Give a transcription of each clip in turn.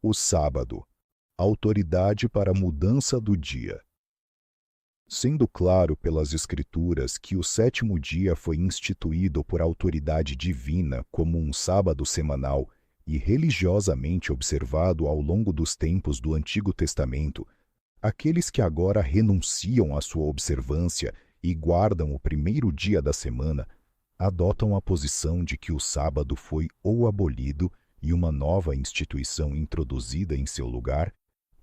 O sábado, autoridade para a mudança do dia. Sendo claro pelas Escrituras que o sétimo dia foi instituído por autoridade divina como um sábado semanal e religiosamente observado ao longo dos tempos do Antigo Testamento, aqueles que agora renunciam à sua observância e guardam o primeiro dia da semana adotam a posição de que o sábado foi ou abolido e uma nova instituição introduzida em seu lugar,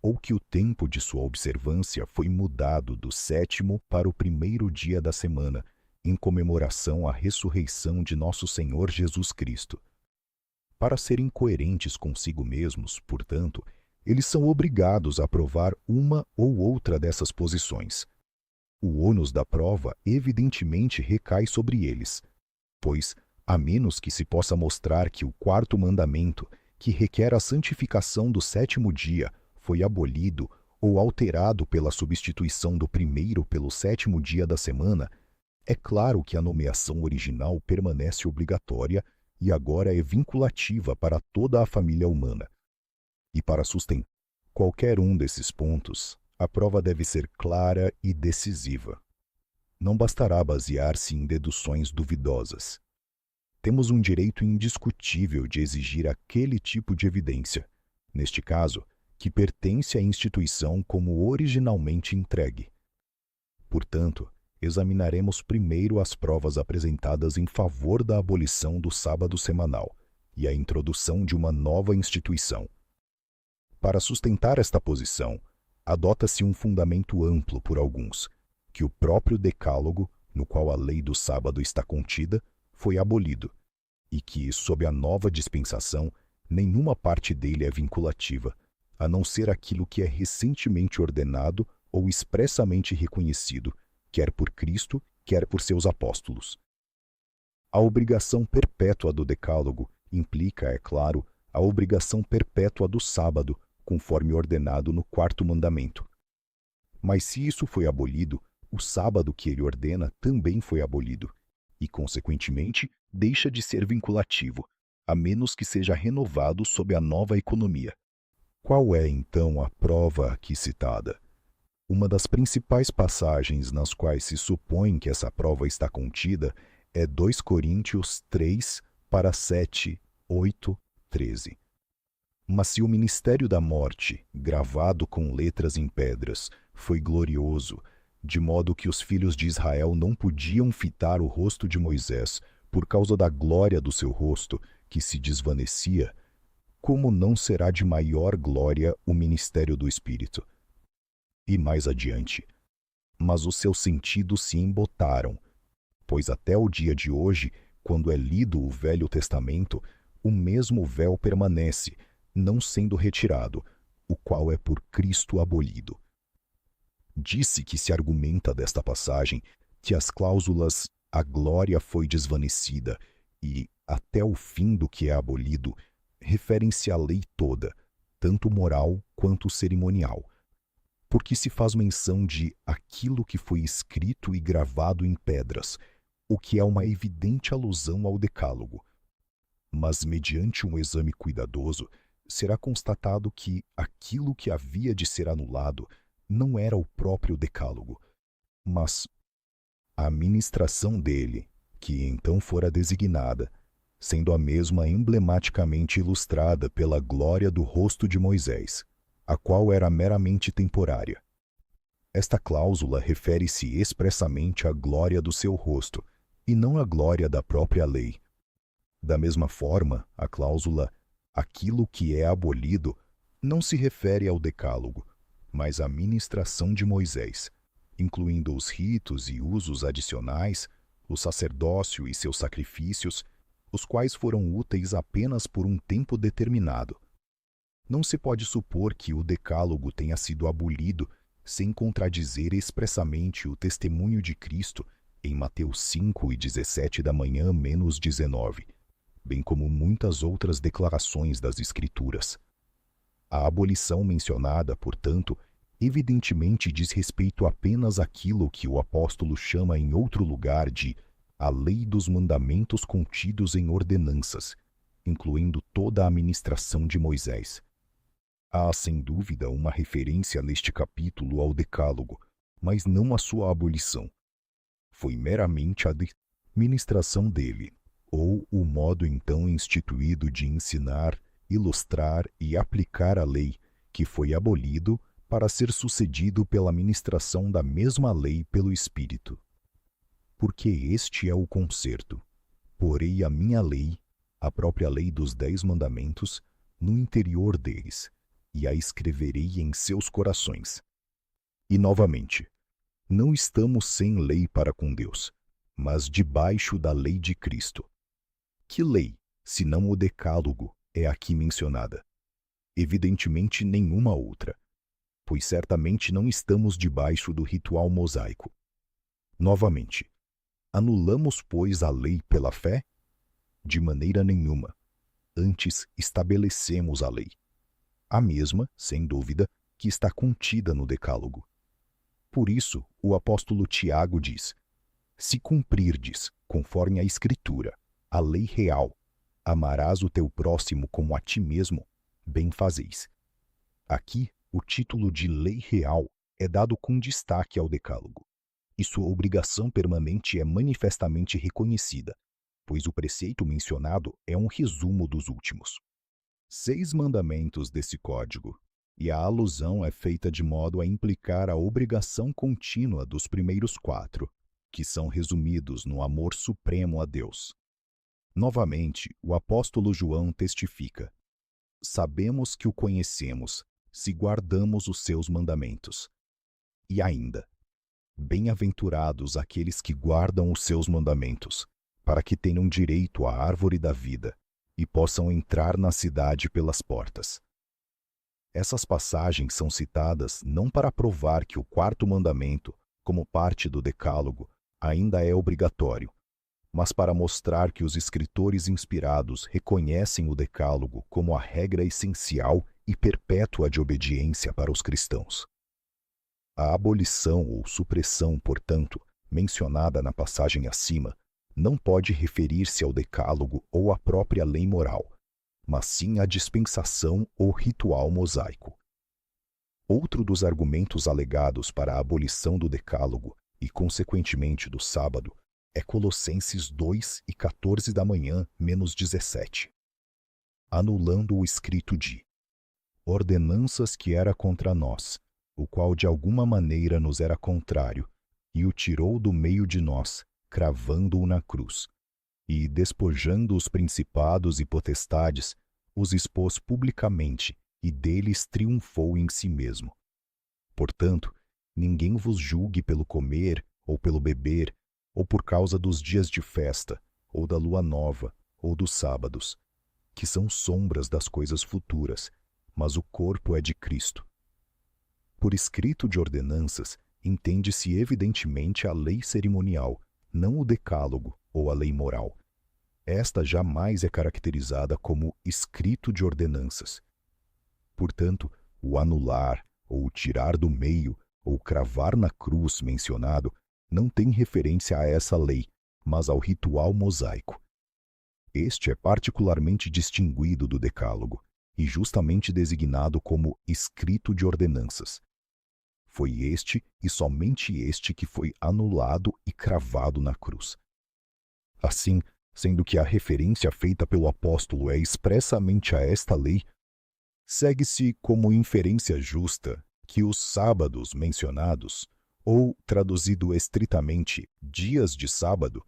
ou que o tempo de sua observância foi mudado do sétimo para o primeiro dia da semana, em comemoração à ressurreição de nosso Senhor Jesus Cristo. Para serem coerentes consigo mesmos, portanto, eles são obrigados a provar uma ou outra dessas posições. O ônus da prova evidentemente recai sobre eles, pois, a menos que se possa mostrar que o quarto mandamento, que requer a santificação do sétimo dia, foi abolido ou alterado pela substituição do primeiro pelo sétimo dia da semana, é claro que a nomeação original permanece obrigatória e agora é vinculativa para toda a família humana. E para sustentar qualquer um desses pontos, a prova deve ser clara e decisiva. Não bastará basear-se em deduções duvidosas. Temos um direito indiscutível de exigir aquele tipo de evidência, neste caso, que pertence à instituição como originalmente entregue. Portanto, examinaremos primeiro as provas apresentadas em favor da abolição do sábado semanal e a introdução de uma nova instituição. Para sustentar esta posição, adota-se um fundamento amplo por alguns, que o próprio Decálogo, no qual a lei do sábado está contida, foi abolido, e que, sob a nova dispensação, nenhuma parte dele é vinculativa, a não ser aquilo que é recentemente ordenado ou expressamente reconhecido, quer por Cristo, quer por seus apóstolos. A obrigação perpétua do Decálogo implica, é claro, a obrigação perpétua do sábado, conforme ordenado no quarto mandamento. Mas se isso foi abolido, o sábado que ele ordena também foi abolido, e, consequentemente, deixa de ser vinculativo, a menos que seja renovado sob a nova economia. Qual é, então, a prova aqui citada? Uma das principais passagens nas quais se supõe que essa prova está contida é 2 Coríntios 3, para 7, 8, 13. Mas se o ministério da morte, gravado com letras em pedras, foi glorioso, de modo que os filhos de Israel não podiam fitar o rosto de Moisés por causa da glória do seu rosto, que se desvanecia, como não será de maior glória o ministério do Espírito? E mais adiante, mas os seus sentidos se embotaram, pois até o dia de hoje, quando é lido o Velho Testamento, o mesmo véu permanece, não sendo retirado, o qual é por Cristo abolido. Disse que se argumenta desta passagem que as cláusulas "a glória foi desvanecida" e "até o fim do que é abolido" referem-se à lei toda, tanto moral quanto cerimonial, porque se faz menção de aquilo que foi escrito e gravado em pedras, o que é uma evidente alusão ao Decálogo. Mas, mediante um exame cuidadoso, será constatado que aquilo que havia de ser anulado não era o próprio Decálogo, mas a administração dele, que então fora designada, sendo a mesma emblematicamente ilustrada pela glória do rosto de Moisés, a qual era meramente temporária. Esta cláusula refere-se expressamente à glória do seu rosto, e não à glória da própria lei. Da mesma forma, a cláusula "aquilo que é abolido" não se refere ao Decálogo, mas à ministração de Moisés, incluindo os ritos e usos adicionais, o sacerdócio e seus sacrifícios, os quais foram úteis apenas por um tempo determinado. Não se pode supor que o Decálogo tenha sido abolido sem contradizer expressamente o testemunho de Cristo em Mateus 5 e 17 da manhã menos 19, bem como muitas outras declarações das Escrituras. A abolição mencionada, portanto, evidentemente diz respeito apenas àquilo que o apóstolo chama em outro lugar de a lei dos mandamentos contidos em ordenanças, incluindo toda a administração de Moisés. Há, sem dúvida, uma referência neste capítulo ao Decálogo, mas não a sua abolição. Foi meramente a administração dele, ou o modo então instituído de ensinar, ilustrar e aplicar a lei, que foi abolido para ser sucedido pela ministração da mesma lei pelo Espírito. Porque este é o concerto. Porei a minha lei, a própria lei dos 10 mandamentos, no interior deles, e a escreverei em seus corações. E novamente, não estamos sem lei para com Deus, mas debaixo da lei de Cristo. Que lei, senão o Decálogo, é aqui mencionada? Evidentemente nenhuma outra, pois certamente não estamos debaixo do ritual mosaico. Novamente, anulamos, pois, a lei pela fé? De maneira nenhuma. Antes estabelecemos a lei. A mesma, sem dúvida, que está contida no Decálogo. Por isso, o apóstolo Tiago diz: se cumprirdes, conforme a Escritura, a lei real, amarás o teu próximo como a ti mesmo, bem fazeis. Aqui, o título de lei real é dado com destaque ao Decálogo, e sua obrigação permanente é manifestamente reconhecida, pois o preceito mencionado é um resumo dos últimos. 6 mandamentos desse código, e a alusão é feita de modo a implicar a obrigação contínua dos primeiros 4, que são resumidos no amor supremo a Deus. Novamente, o apóstolo João testifica: sabemos que o conhecemos, se guardamos os seus mandamentos. E ainda, bem-aventurados aqueles que guardam os seus mandamentos, para que tenham direito à árvore da vida e possam entrar na cidade pelas portas. Essas passagens são citadas não para provar que o 4º mandamento, como parte do Decálogo, ainda é obrigatório, mas para mostrar que os escritores inspirados reconhecem o Decálogo como a regra essencial e perpétua de obediência para os cristãos. A abolição ou supressão, portanto, mencionada na passagem acima, não pode referir-se ao Decálogo ou à própria lei moral, mas sim à dispensação ou ritual mosaico. Outro dos argumentos alegados para a abolição do Decálogo e, consequentemente, do sábado, é Colossenses 2 e 14 da manhã, menos 17. Anulando o escrito de ordenanças que era contra nós, o qual de alguma maneira nos era contrário, e o tirou do meio de nós, cravando-o na cruz, e, despojando os principados e potestades, os expôs publicamente, e deles triunfou em si mesmo. Portanto, ninguém vos julgue pelo comer, ou pelo beber, ou por causa dos dias de festa, ou da lua nova, ou dos sábados, que são sombras das coisas futuras, mas o corpo é de Cristo. Por escrito de ordenanças, entende-se evidentemente a lei cerimonial, não o Decálogo ou a lei moral. Esta jamais é caracterizada como escrito de ordenanças. Portanto, o anular, ou tirar do meio, ou cravar na cruz mencionado, não tem referência a essa lei, mas ao ritual mosaico. Este é particularmente distinguido do Decálogo, e justamente designado como escrito de ordenanças. Foi este e somente este que foi anulado e cravado na cruz. Assim, sendo que a referência feita pelo apóstolo é expressamente a esta lei, segue-se como inferência justa que os sábados mencionados, ou, traduzido estritamente, dias de sábado,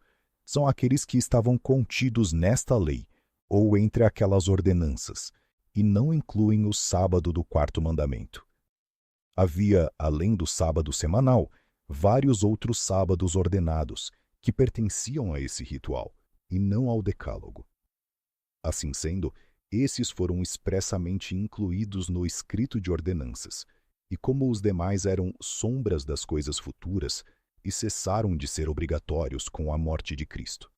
são aqueles que estavam contidos nesta lei, ou entre aquelas ordenanças, e não incluem o sábado do 4º mandamento. Havia, além do sábado semanal, vários outros sábados ordenados, que pertenciam a esse ritual, e não ao Decálogo. Assim sendo, esses foram expressamente incluídos no escrito de ordenanças, e como os demais eram sombras das coisas futuras, e cessaram de ser obrigatórios com a morte de Cristo.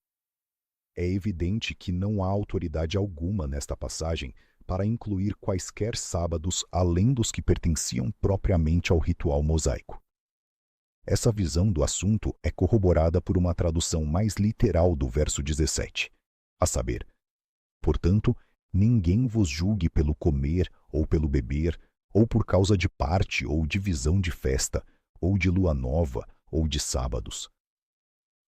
É evidente que não há autoridade alguma nesta passagem para incluir quaisquer sábados além dos que pertenciam propriamente ao ritual mosaico. Essa visão do assunto é corroborada por uma tradução mais literal do verso 17, a saber: portanto, ninguém vos julgue pelo comer ou pelo beber, ou por causa de parte ou divisão de festa, ou de lua nova, ou de sábados.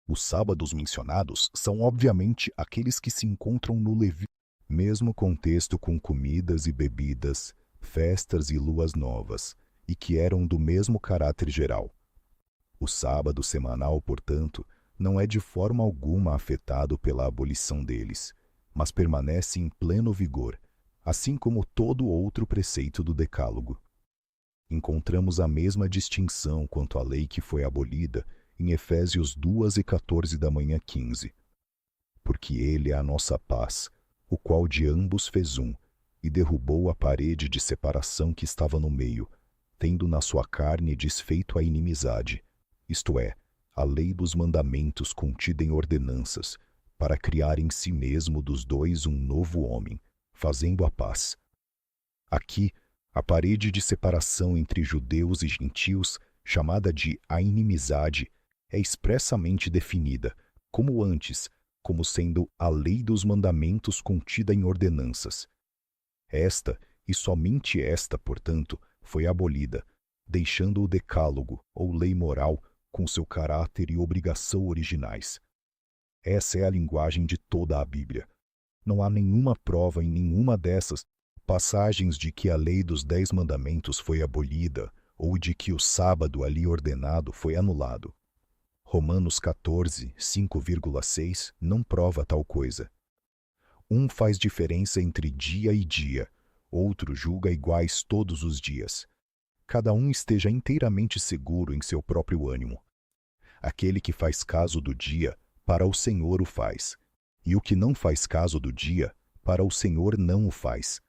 Os sábados mencionados são obviamente aqueles que se encontram no Levítico, mesmo contexto com comidas e bebidas, festas e luas novas, e que eram do mesmo caráter geral. O sábado semanal, portanto, não é de forma alguma afetado pela abolição deles, mas permanece em pleno vigor, assim como todo outro preceito do Decálogo. Encontramos a mesma distinção quanto à lei que foi abolida em Efésios 2:14-15. Porque ele é a nossa paz, o qual de ambos fez um, e derrubou a parede de separação que estava no meio, tendo na sua carne desfeito a inimizade, isto é, a lei dos mandamentos contida em ordenanças, para criar em si mesmo dos dois um novo homem, fazendo a paz. Aqui, a parede de separação entre judeus e gentios, chamada de a inimizade, é expressamente definida, como antes, como sendo a lei dos mandamentos contida em ordenanças. Esta, e somente esta, portanto, foi abolida, deixando o decálogo, ou lei moral, com seu caráter e obrigação originais. Essa é a linguagem de toda a Bíblia. Não há nenhuma prova em nenhuma dessas passagens de que a lei dos 10 mandamentos foi abolida ou de que o sábado ali ordenado foi anulado. Romanos 14, 5,6 não prova tal coisa. Um faz diferença entre dia e dia, outro julga iguais todos os dias. Cada um esteja inteiramente seguro em seu próprio ânimo. Aquele que faz caso do dia, para o Senhor o faz, e o que não faz caso do dia, para o Senhor não o faz.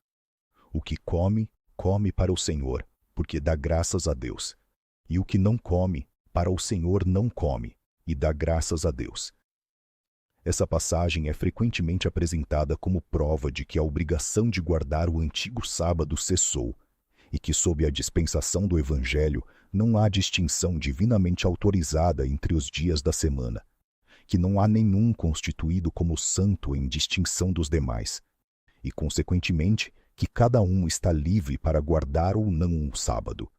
O que come, come para o Senhor, porque dá graças a Deus. E o que não come, para o Senhor não come, e dá graças a Deus. Essa passagem é frequentemente apresentada como prova de que a obrigação de guardar o antigo sábado cessou, e que sob a dispensação do Evangelho não há distinção divinamente autorizada entre os dias da semana, que não há nenhum constituído como santo em distinção dos demais, e, consequentemente, que cada um está livre para guardar ou não um sábado.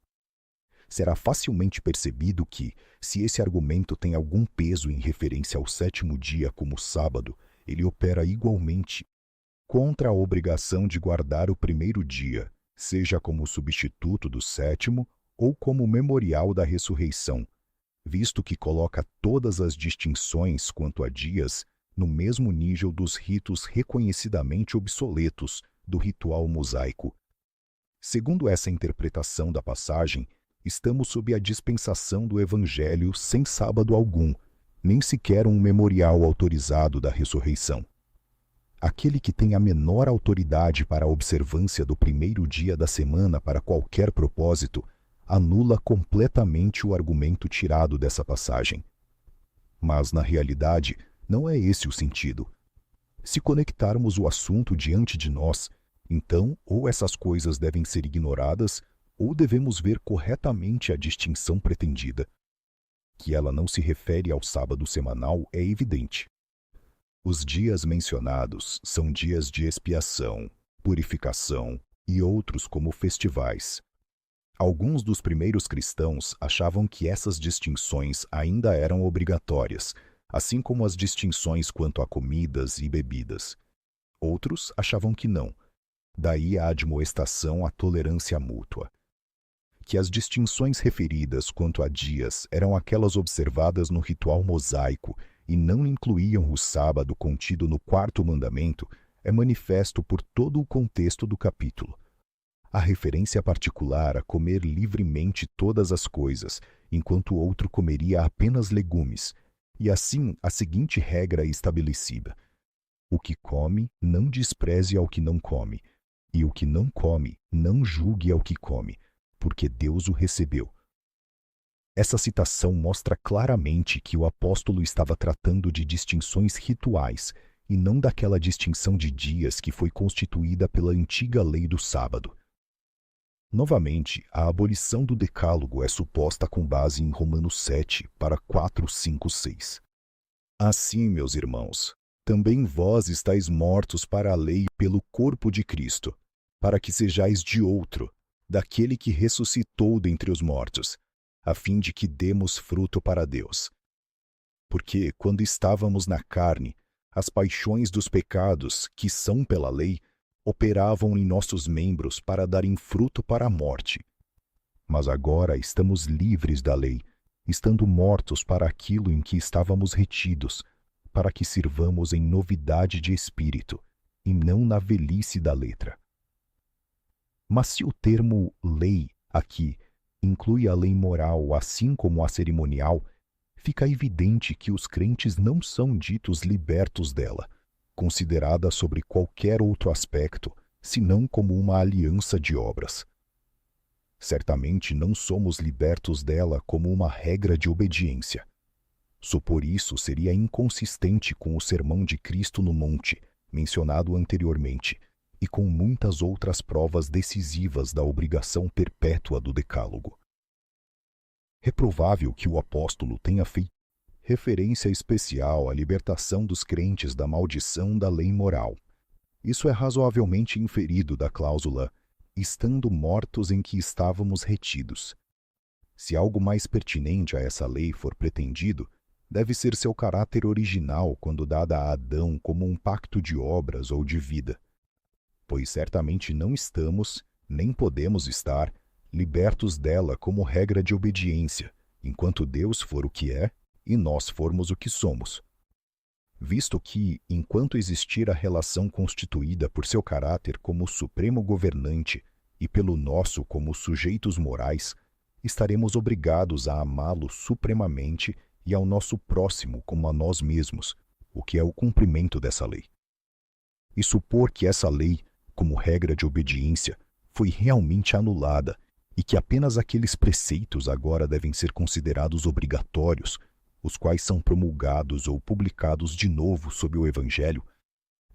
Será facilmente percebido que, se esse argumento tem algum peso em referência ao sétimo dia como sábado, ele opera igualmente contra a obrigação de guardar o primeiro dia, seja como substituto do sétimo ou como memorial da ressurreição, visto que coloca todas as distinções quanto a dias no mesmo nível dos ritos reconhecidamente obsoletos do ritual mosaico. Segundo essa interpretação da passagem, estamos sob a dispensação do Evangelho sem sábado algum, nem sequer um memorial autorizado da ressurreição. Aquele que tem a menor autoridade para a observância do primeiro dia da semana para qualquer propósito, anula completamente o argumento tirado dessa passagem. Mas, na realidade, não é esse o sentido. Se conectarmos o assunto diante de nós, então, ou essas coisas devem ser ignoradas, ou devemos ver corretamente a distinção pretendida. Que ela não se refere ao sábado semanal é evidente. Os dias mencionados são dias de expiação, purificação e outros como festivais. Alguns dos primeiros cristãos achavam que essas distinções ainda eram obrigatórias, assim como as distinções quanto a comidas e bebidas. Outros achavam que não. Daí a admoestação à tolerância mútua. Que as distinções referidas quanto a dias eram aquelas observadas no ritual mosaico e não incluíam o sábado contido no 4º mandamento é manifesto por todo o contexto do capítulo. A referência particular a comer livremente todas as coisas, enquanto o outro comeria apenas legumes, e assim a seguinte regra é estabelecida: o que come, não despreze ao que não come, e o que não come, não julgue ao que come, porque Deus o recebeu. Essa citação mostra claramente que o apóstolo estava tratando de distinções rituais e não daquela distinção de dias que foi constituída pela antiga lei do sábado. Novamente, a abolição do decálogo é suposta com base em Romanos 7 para 4, 5, 6. Assim, meus irmãos, Também vós estáis mortos para a lei pelo corpo de Cristo, para que sejais de outro, daquele que ressuscitou dentre os mortos, a fim de que demos fruto para Deus. Porque, quando estávamos na carne, as paixões dos pecados, que são pela lei, operavam em nossos membros para darem fruto para a morte. Mas agora estamos livres da lei, estando mortos para aquilo em que estávamos retidos, para que sirvamos em novidade de espírito, e não na velhice da letra. Mas se o termo lei aqui inclui a lei moral assim como a cerimonial, fica evidente que os crentes não são ditos libertos dela, considerada sobre qualquer outro aspecto, senão como uma aliança de obras. Certamente não somos libertos dela como uma regra de obediência. Supor isso seria inconsistente com o sermão de Cristo no monte, mencionado anteriormente, e com muitas outras provas decisivas da obrigação perpétua do Decálogo. É provável que o apóstolo tenha feito referência especial à libertação dos crentes da maldição da lei moral. Isso é razoavelmente inferido da cláusula estando mortos em que estávamos retidos. Se algo mais pertinente a essa lei for pretendido, deve ser seu caráter original quando dada a Adão como um pacto de obras ou de vida. Pois certamente não estamos, nem podemos estar, libertos dela como regra de obediência, enquanto Deus for o que é e nós formos o que somos. Visto que, enquanto existir a relação constituída por seu caráter como supremo governante e pelo nosso como sujeitos morais, estaremos obrigados a amá-lo supremamente e ao nosso próximo como a nós mesmos, o que é o cumprimento dessa lei. E supor que essa lei, como regra de obediência, foi realmente anulada e que apenas aqueles preceitos agora devem ser considerados obrigatórios, os quais são promulgados ou publicados de novo sob o Evangelho,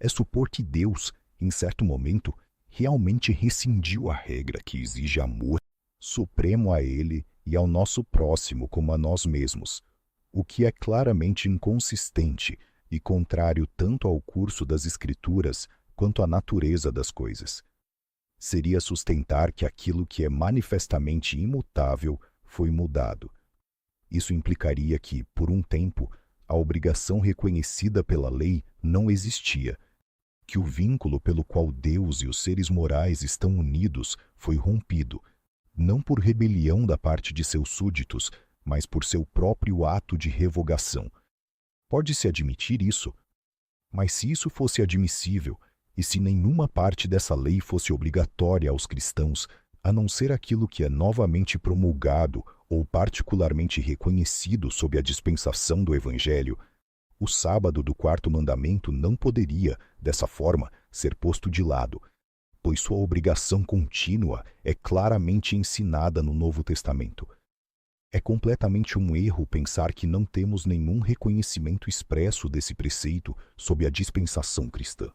é supor que Deus, em certo momento, realmente rescindiu a regra que exige amor supremo a Ele e ao nosso próximo como a nós mesmos, o que é claramente inconsistente e contrário tanto ao curso das Escrituras quanto à natureza das coisas. Seria sustentar que aquilo que é manifestamente imutável foi mudado. Isso implicaria que, por um tempo, a obrigação reconhecida pela lei não existia, que o vínculo pelo qual Deus e os seres morais estão unidos foi rompido, não por rebelião da parte de seus súditos, mas por seu próprio ato de revogação. Pode-se admitir isso, mas se isso fosse admissível, e se nenhuma parte dessa lei fosse obrigatória aos cristãos, a não ser aquilo que é novamente promulgado ou particularmente reconhecido sob a dispensação do Evangelho, o sábado do quarto mandamento não poderia, dessa forma, ser posto de lado, pois sua obrigação contínua é claramente ensinada no Novo Testamento. É completamente um erro pensar que não temos nenhum reconhecimento expresso desse preceito sob a dispensação cristã.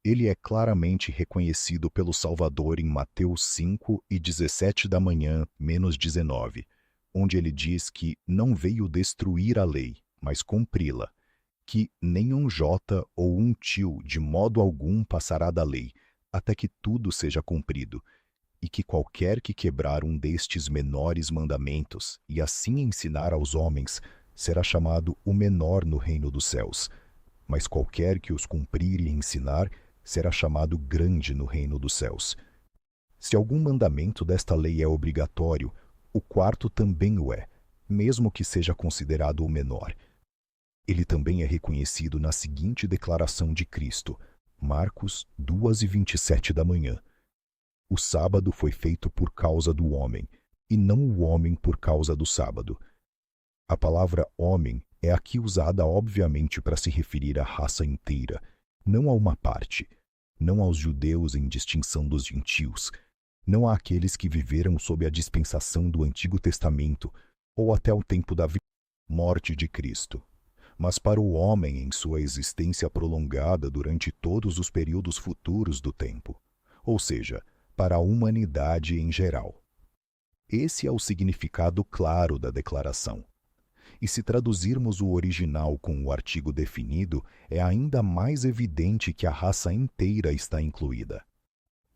Ele é claramente reconhecido pelo Salvador em Mateus 5 e 17 da manhã, menos 19, onde ele diz que não veio destruir a lei, mas cumpri-la, que nem um jota ou um tio de modo algum passará da lei, até que tudo seja cumprido, e que qualquer que quebrar um destes menores mandamentos e assim ensinar aos homens será chamado o menor no reino dos céus, mas qualquer que os cumprir e ensinar será chamado grande no reino dos céus. Se algum mandamento desta lei é obrigatório, o quarto também o é, mesmo que seja considerado o menor. Ele também é reconhecido na seguinte declaração de Cristo, Marcos 2:27 da manhã. O sábado foi feito por causa do homem, e não o homem por causa do sábado. A palavra homem é aqui usada obviamente para se referir à raça inteira, não a uma parte, não aos judeus em distinção dos gentios, não àqueles que viveram sob a dispensação do Antigo Testamento ou até o tempo da morte de Cristo, mas para o homem em sua existência prolongada durante todos os períodos futuros do tempo, ou seja, para a humanidade em geral. Esse é o significado claro da declaração. E se traduzirmos o original com o artigo definido, é ainda mais evidente que a raça inteira está incluída.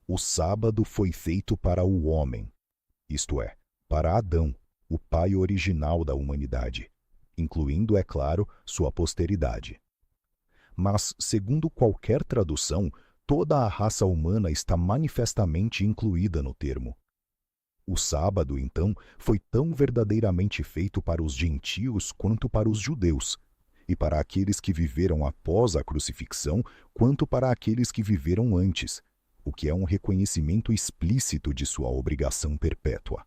O sábado foi feito para o homem, isto é, para Adão, o pai original da humanidade, incluindo, é claro, sua posteridade. Mas, segundo qualquer tradução, toda a raça humana está manifestamente incluída no termo. O sábado, então, foi tão verdadeiramente feito para os gentios quanto para os judeus, e para aqueles que viveram após a crucifixão, quanto para aqueles que viveram antes, o que é um reconhecimento explícito de sua obrigação perpétua.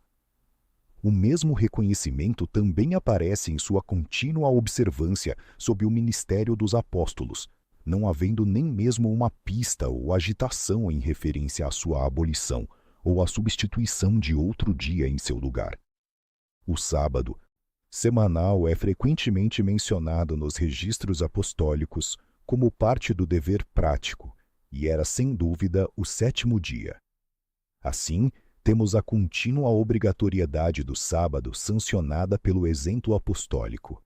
O mesmo reconhecimento também aparece em sua contínua observância sob o ministério dos apóstolos, não havendo nem mesmo uma pista ou agitação em referência à sua abolição ou à substituição de outro dia em seu lugar. O sábado semanal é frequentemente mencionado nos registros apostólicos como parte do dever prático, e era sem dúvida o sétimo dia. Assim, temos a contínua obrigatoriedade do sábado sancionada pelo exemplo apostólico.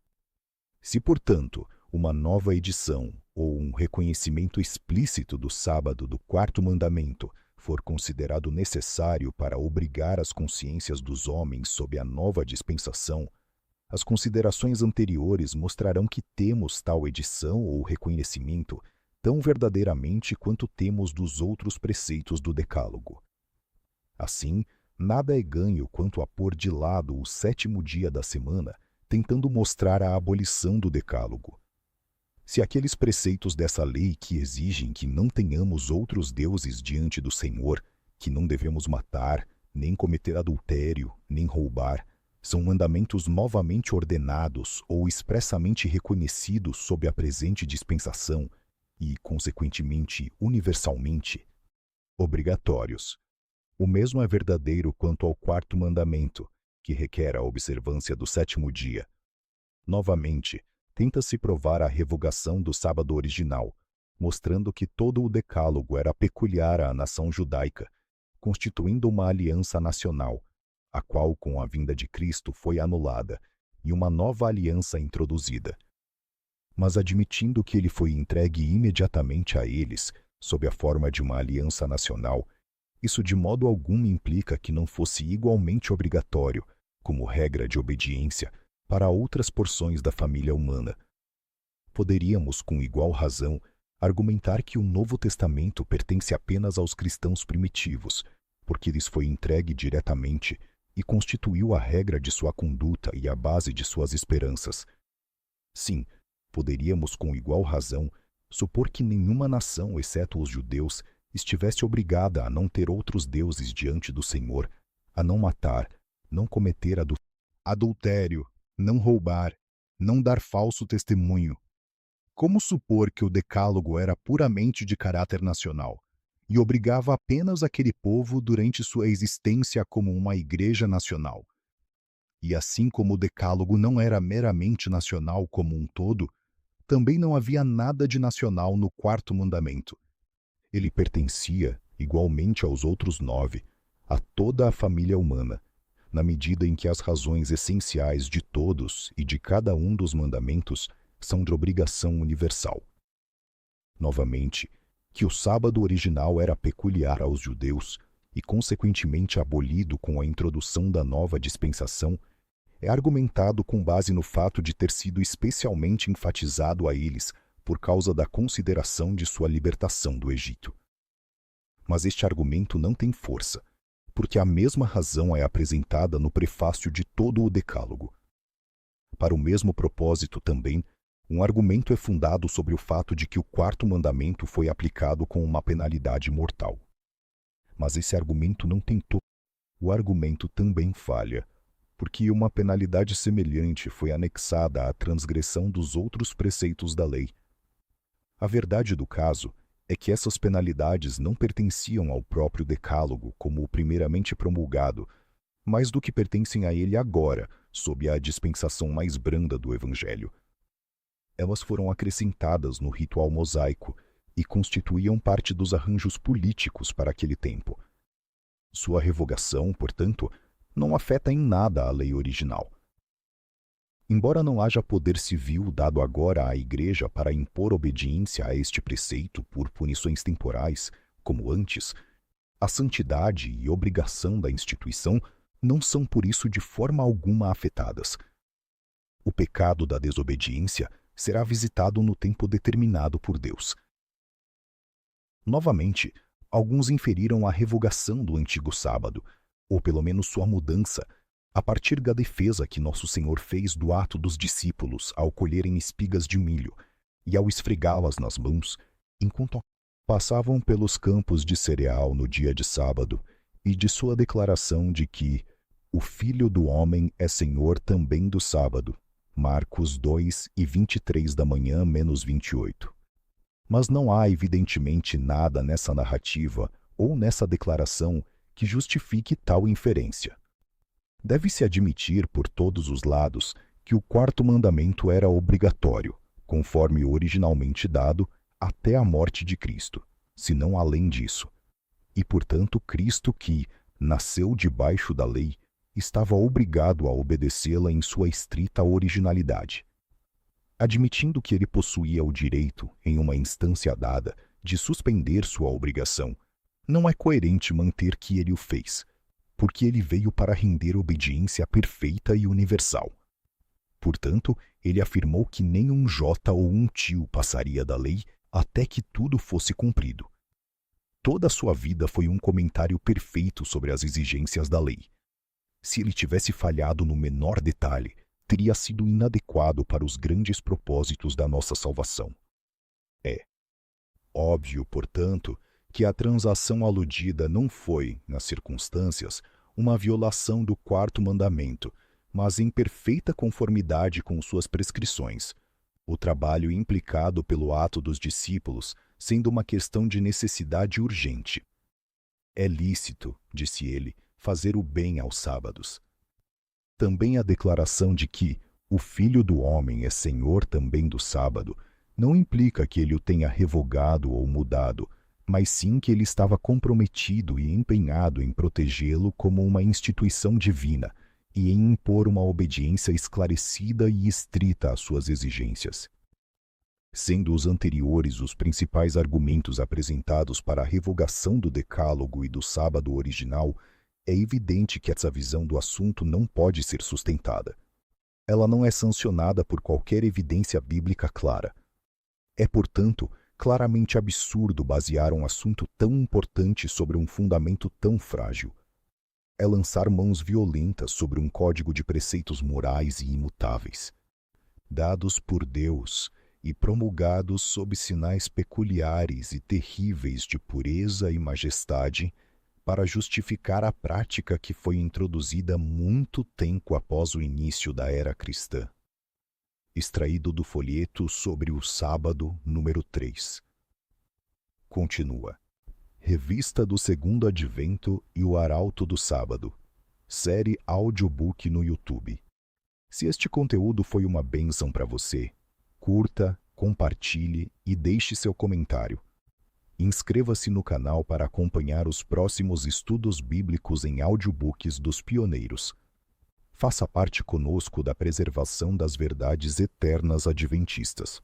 Se, portanto, uma nova edição ou um reconhecimento explícito do sábado do quarto mandamento for considerado necessário para obrigar as consciências dos homens sob a nova dispensação, as considerações anteriores mostrarão que temos tal edição ou reconhecimento tão verdadeiramente quanto temos dos outros preceitos do Decálogo. Assim, nada é ganho quanto a pôr de lado o sétimo dia da semana, tentando mostrar a abolição do Decálogo. Se aqueles preceitos dessa lei que exigem que não tenhamos outros deuses diante do Senhor, que não devemos matar, nem cometer adultério, nem roubar, são mandamentos novamente ordenados ou expressamente reconhecidos sob a presente dispensação e, consequentemente, universalmente, obrigatórios. O mesmo é verdadeiro quanto ao quarto mandamento, que requer a observância do sétimo dia. Novamente, tenta-se provar a revogação do sábado original, mostrando que todo o decálogo era peculiar à nação judaica, constituindo uma aliança nacional, a qual, com a vinda de Cristo, foi anulada, e uma nova aliança introduzida. Mas admitindo que ele foi entregue imediatamente a eles, sob a forma de uma aliança nacional, isso de modo algum implica que não fosse igualmente obrigatório, como regra de obediência, para outras porções da família humana. Poderíamos, com igual razão, argumentar que o Novo Testamento pertence apenas aos cristãos primitivos, porque lhes foi entregue diretamente e constituiu a regra de sua conduta e a base de suas esperanças. Sim, poderíamos, com igual razão, supor que nenhuma nação, exceto os judeus, estivesse obrigada a não ter outros deuses diante do Senhor, a não matar, não cometer adultério, não roubar, não dar falso testemunho. Como supor que o Decálogo era puramente de caráter nacional e obrigava apenas aquele povo durante sua existência como uma igreja nacional? E assim como o Decálogo não era meramente nacional como um todo, também não havia nada de nacional no quarto mandamento. Ele pertencia, igualmente aos outros 9, a toda a família humana, na medida em que as razões essenciais de todos e de cada um dos mandamentos são de obrigação universal. Novamente, que o sábado original era peculiar aos judeus e consequentemente abolido com a introdução da nova dispensação, é argumentado com base no fato de ter sido especialmente enfatizado a eles por causa da consideração de sua libertação do Egito. Mas este argumento não tem força, porque a mesma razão é apresentada no prefácio de todo o Decálogo. Para o mesmo propósito também, um argumento é fundado sobre o fato de que o quarto mandamento foi aplicado com uma penalidade mortal. Mas esse argumento não tem todo. O argumento também falha, porque uma penalidade semelhante foi anexada à transgressão dos outros preceitos da lei. A verdade do caso é que essas penalidades não pertenciam ao próprio Decálogo como o primeiramente promulgado, mas do que pertencem a ele agora, sob a dispensação mais branda do Evangelho. Elas foram acrescentadas no ritual mosaico e constituíam parte dos arranjos políticos para aquele tempo. Sua revogação, portanto, não afeta em nada a lei original. Embora não haja poder civil dado agora à Igreja para impor obediência a este preceito por punições temporais, como antes, a santidade e obrigação da instituição não são por isso de forma alguma afetadas. O pecado da desobediência será visitado no tempo determinado por Deus. Novamente, alguns inferiram a revogação do antigo sábado, ou pelo menos sua mudança, a partir da defesa que Nosso Senhor fez do ato dos discípulos ao colherem espigas de milho e ao esfregá-las nas mãos, enquanto passavam pelos campos de cereal no dia de sábado, e de sua declaração de que o Filho do Homem é Senhor também do sábado. Marcos 2:23 da manhã menos 28. Mas não há evidentemente nada nessa narrativa ou nessa declaração que justifique tal inferência. Deve-se admitir por todos os lados que o quarto mandamento era obrigatório, conforme originalmente dado, até a morte de Cristo, se não além disso. E, portanto, Cristo que nasceu debaixo da lei estava obrigado a obedecê-la em sua estrita originalidade. Admitindo que ele possuía o direito, em uma instância dada, de suspender sua obrigação, não é coerente manter que ele o fez, porque ele veio para render obediência perfeita e universal. Portanto, ele afirmou que nem um jota ou um tio passaria da lei até que tudo fosse cumprido. Toda a sua vida foi um comentário perfeito sobre as exigências da lei. Se ele tivesse falhado no menor detalhe, teria sido inadequado para os grandes propósitos da nossa salvação. É óbvio, portanto, que a transação aludida não foi, nas circunstâncias, uma violação do quarto mandamento, mas em perfeita conformidade com suas prescrições, o trabalho implicado pelo ato dos discípulos sendo uma questão de necessidade urgente. É lícito, disse ele, fazer o bem aos sábados. Também a declaração de que o Filho do Homem é Senhor também do sábado não implica que ele o tenha revogado ou mudado, mas sim que ele estava comprometido e empenhado em protegê-lo como uma instituição divina e em impor uma obediência esclarecida e estrita às suas exigências. Sendo os anteriores os principais argumentos apresentados para a revogação do Decálogo e do sábado original, é evidente que essa visão do assunto não pode ser sustentada. Ela não é sancionada por qualquer evidência bíblica clara. É, portanto, claramente absurdo basear um assunto tão importante sobre um fundamento tão frágil. É lançar mãos violentas sobre um código de preceitos morais e imutáveis, dados por Deus e promulgados sob sinais peculiares e terríveis de pureza e majestade, para justificar a prática que foi introduzida muito tempo após o início da era cristã. Extraído do folheto sobre o sábado, número 3. Continua. Revista do Segundo Advento e o Arauto do Sábado. Série audiobook no YouTube. Se este conteúdo foi uma bênção para você, curta, compartilhe e deixe seu comentário. Inscreva-se no canal para acompanhar os próximos estudos bíblicos em audiobooks dos pioneiros. Faça parte conosco da preservação das verdades eternas adventistas.